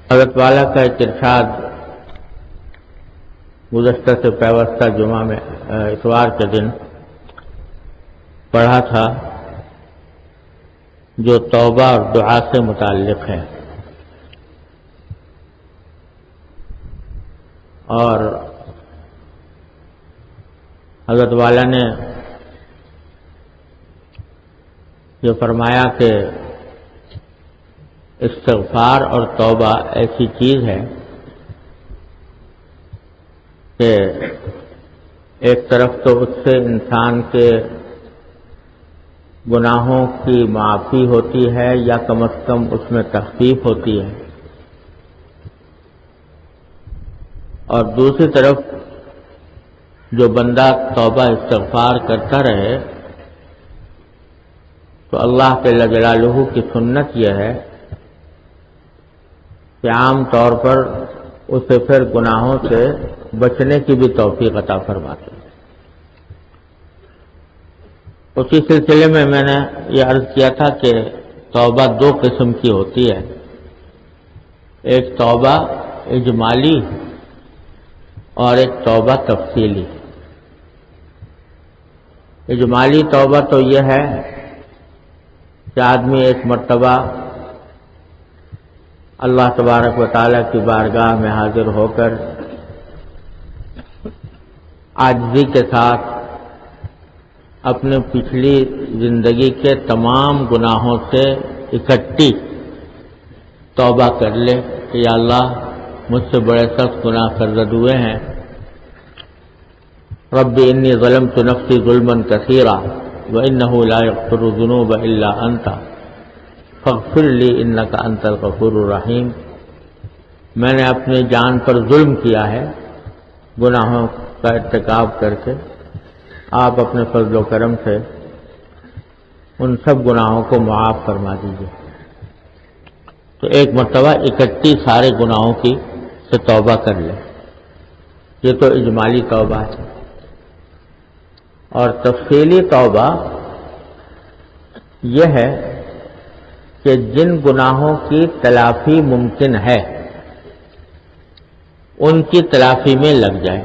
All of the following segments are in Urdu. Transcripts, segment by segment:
حضرت والا کا ایک ارشاد گزشتہ سے پیوستہ جمعہ میں اتوار کے دن پڑھا تھا، جو توبہ اور دعا سے متعلق ہے، اور حضرت والا نے یہ فرمایا کہ استغفار اور توبہ ایسی چیز ہے کہ ایک طرف تو اس سے انسان کے گناہوں کی معافی ہوتی ہے یا کم از کم اس میں تخفیف ہوتی ہے، اور دوسری طرف جو بندہ توبہ استغفار کرتا رہے تو اللہ جل جلالہ کی سنت یہ ہے کہ عام طور پر اسے پھر گناہوں سے بچنے کی بھی توفیق عطا فرماتے ہیں۔ اسی سلسلے میں نے یہ عرض کیا تھا کہ توبہ دو قسم کی ہوتی ہے، ایک توبہ اجمالی اور ایک توبہ تفصیلی۔ اجمالی توبہ تو یہ ہے کہ آدمی ایک مرتبہ اللہ تبارک و تعالیٰ کی بارگاہ میں حاضر ہو کر عاجزی کے ساتھ اپنے پچھلی زندگی کے تمام گناہوں سے اکٹھی توبہ کر لے کہ یا اللہ مجھ سے بڑے سخت گناہ سرزد ہوئے ہیں، رب انی ظلمت نفسی ظلما کثیرا وانہ لا یغفر الذنوب الا انت فاغفر لی انک انت الغفور الرحیم۔ میں نے اپنی جان پر ظلم کیا ہے گناہوں کا ارتکاب کر کے، آپ اپنے فضل و کرم سے ان سب گناہوں کو معاف فرما دیجیے۔ تو ایک مرتبہ اکٹھی سارے گناہوں کی سے توبہ کر لے، یہ تو اجمالی توبہ ہے۔ اور تفصیلی توبہ یہ ہے کہ جن گناہوں کی تلافی ممکن ہے ان کی تلافی میں لگ جائے۔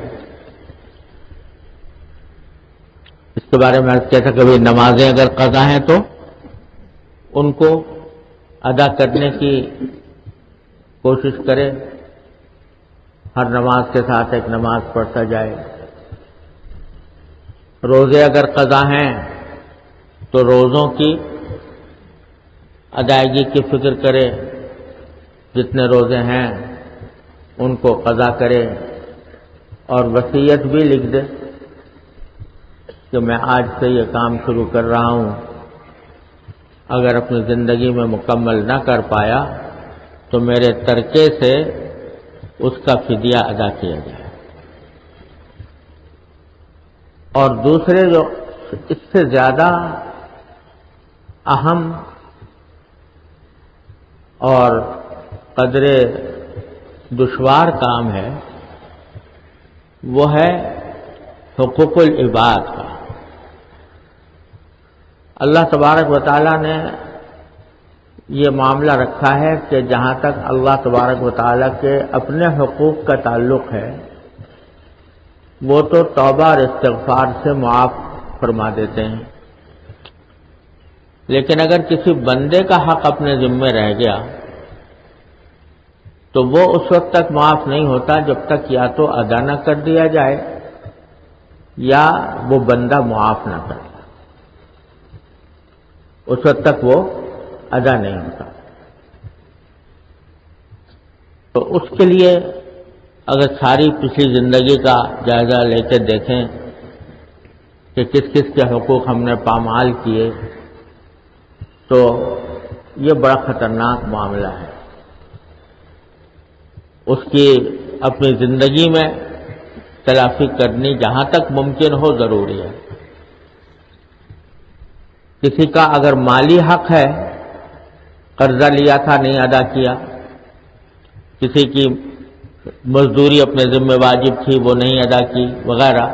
اس کے بارے میں عرض کیا تھا کہ نمازیں اگر قضا ہیں تو ان کو ادا کرنے کی کوشش کرے، ہر نماز کے ساتھ ایک نماز پڑھتا جائے۔ روزے اگر قضا ہیں تو روزوں کی ادائیگی کی فکر کرے، جتنے روزے ہیں ان کو قضا کرے، اور وصیت بھی لکھ دے کہ میں آج سے یہ کام شروع کر رہا ہوں، اگر اپنی زندگی میں مکمل نہ کر پایا تو میرے ترکے سے اس کا فدیہ ادا کیا جائے۔ اور دوسرے جو اس سے زیادہ اہم اور قدر دشوار کام ہے وہ ہے حقوق العباد کا۔ اللہ تبارک و تعالیٰ نے یہ معاملہ رکھا ہے کہ جہاں تک اللہ تبارک و تعالیٰ کے اپنے حقوق کا تعلق ہے وہ تو توبہ اور استغفار سے معاف فرما دیتے ہیں، لیکن اگر کسی بندے کا حق اپنے ذمے رہ گیا تو وہ اس وقت تک معاف نہیں ہوتا جب تک یا تو ادا نہ کر دیا جائے یا وہ بندہ معاف نہ کرے، اس وقت تک وہ ادا نہیں ہوتا۔ تو اس کے لیے اگر ساری پچھلی زندگی کا جائزہ لے کے دیکھیں کہ کس کس کے حقوق ہم نے پامال کیے تو یہ بڑا خطرناک معاملہ ہے۔ اس کی اپنی زندگی میں تلافی کرنی جہاں تک ممکن ہو ضروری ہے۔ کسی کا اگر مالی حق ہے، قرضہ لیا تھا نہیں ادا کیا، کسی کی مزدوری اپنے ذمہ واجب تھی وہ نہیں ادا کی وغیرہ،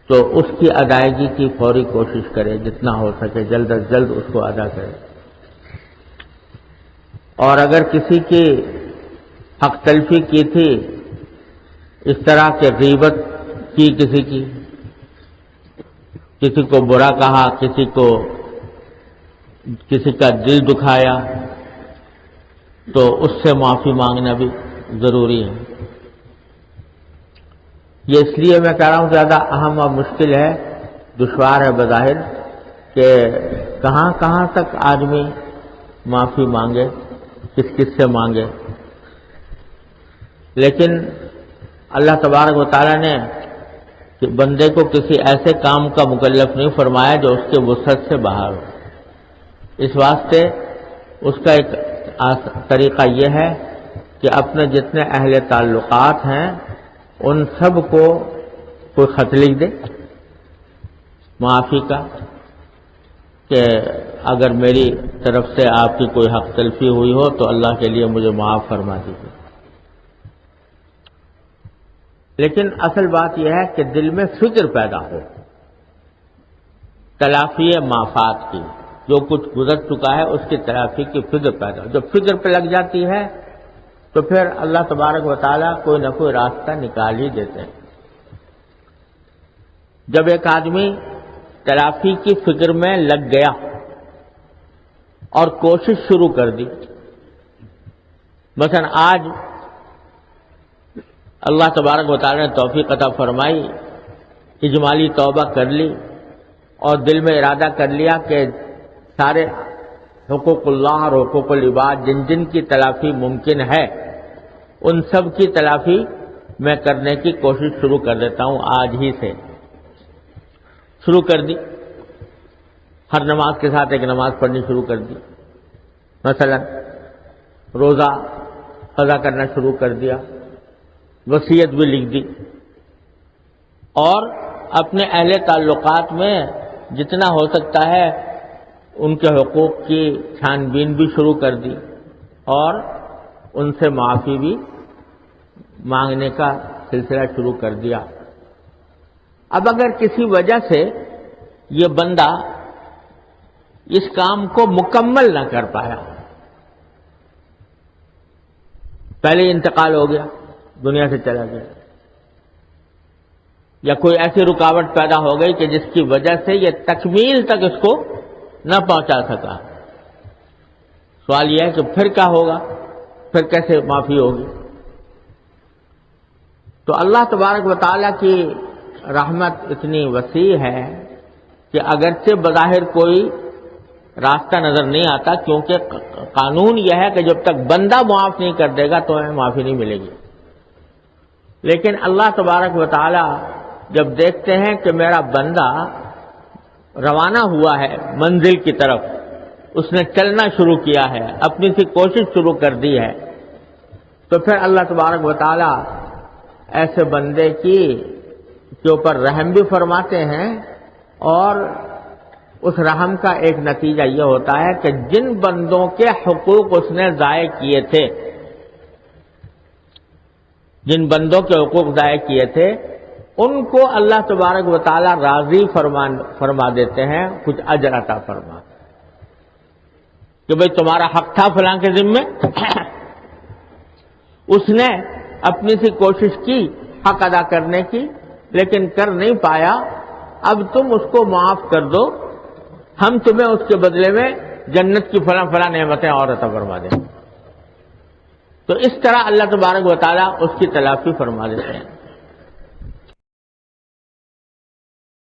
تو اس کی ادائیگی کی فوری کوشش کرے، جتنا ہو سکے جلد از جلد اس کو ادا کرے۔ اور اگر کسی کی حق تلفی کی تھی، اس طرح کہ غیبت کی کسی کو برا کہا، کسی کا دل دکھایا، تو اس سے معافی مانگنا بھی ضروری ہے۔ یہ اس لیے میں کہہ رہا ہوں زیادہ اہم اور مشکل ہے، دشوار ہے بظاہر، کہ کہاں کہاں تک آدمی معافی مانگے، کس سے مانگے۔ لیکن اللہ تبارک و تعالیٰ نے بندے کو کسی ایسے کام کا مکلف نہیں فرمایا جو اس کے وسعت سے باہر ہو۔ اس واسطے اس کا ایک طریقہ یہ ہے کہ اپنے جتنے اہل تعلقات ہیں ان سب کو کوئی خط لکھ دے معافی کا، کہ اگر میری طرف سے آپ کی کوئی حق تلفی ہوئی ہو تو اللہ کے لیے مجھے معاف فرما دیجیے۔ لیکن اصل بات یہ ہے کہ دل میں فکر پیدا ہو تلافی معافات کی، جو کچھ گزر چکا ہے اس کی تلافی کی فکر پیدا ہو۔ جب فکر پہ لگ جاتی ہے تو پھر اللہ تبارک و تعالیٰ کوئی نہ کوئی راستہ نکال ہی دیتے ہیں۔ جب ایک آدمی تلافی کی فکر میں لگ گیا اور کوشش شروع کر دی، مثلا آج اللہ تبارک و تعالیٰ نے توفیق عطا فرمائی، اجمالی توبہ کر لی اور دل میں ارادہ کر لیا کہ سارے حقوق اللہ اور حقوق العباد جن کی تلافی ممکن ہے ان سب کی تلافی میں کرنے کی کوشش شروع کر دیتا ہوں، آج ہی سے شروع کر دی۔ ہر نماز کے ساتھ ایک نماز پڑھنی شروع کر دی، مثلا روزہ قضا کرنا شروع کر دیا، وصیت بھی لکھ دی، اور اپنے اہل تعلقات میں جتنا ہو سکتا ہے ان کے حقوق کی چھان بین بھی شروع کر دی اور ان سے معافی بھی مانگنے کا سلسلہ شروع کر دیا۔ اب اگر کسی وجہ سے یہ بندہ اس کام کو مکمل نہ کر پایا، پہلے انتقال ہو گیا، دنیا سے چلا گیا، یا کوئی ایسی رکاوٹ پیدا ہو گئی کہ جس کی وجہ سے یہ تکمیل تک اس کو نہ پہنچا سکا، سوال یہ ہے کہ پھر کیا ہوگا، پھر کیسے معافی ہوگی؟ تو اللہ تبارک و تعالیٰ کی رحمت اتنی وسیع ہے کہ اگرچہ بظاہر کوئی راستہ نظر نہیں آتا، کیونکہ قانون یہ ہے کہ جب تک بندہ معاف نہیں کر دے گا تو ہمیں معافی نہیں ملے گی، لیکن اللہ تبارک و تعالی جب دیکھتے ہیں کہ میرا بندہ روانہ ہوا ہے منزل کی طرف، اس نے چلنا شروع کیا ہے، اپنی سی کوشش شروع کر دی ہے، تو پھر اللہ تبارک و تعالی ایسے بندے کے اوپر رحم بھی فرماتے ہیں، اور اس رحم کا ایک نتیجہ یہ ہوتا ہے کہ جن بندوں کے حقوق اس نے ضائع کیے تھے، جن بندوں کے حقوق ضائع کیے تھے ان کو اللہ تبارک و تعالی راضی فرما دیتے ہیں، کچھ اجر عطا فرما کہ بھئی تمہارا حق تھا فلاں کے ذمے، اس نے اپنی سی کوشش کی حق ادا کرنے کی لیکن کر نہیں پایا، اب تم اس کو معاف کر دو، ہم تمہیں اس کے بدلے میں جنت کی فلاں فلاں نعمتیں اور عطا فرما دیں۔ تو اس طرح اللہ تبارک و تعالیٰ اس کی تلافی فرما دیتے ہیں۔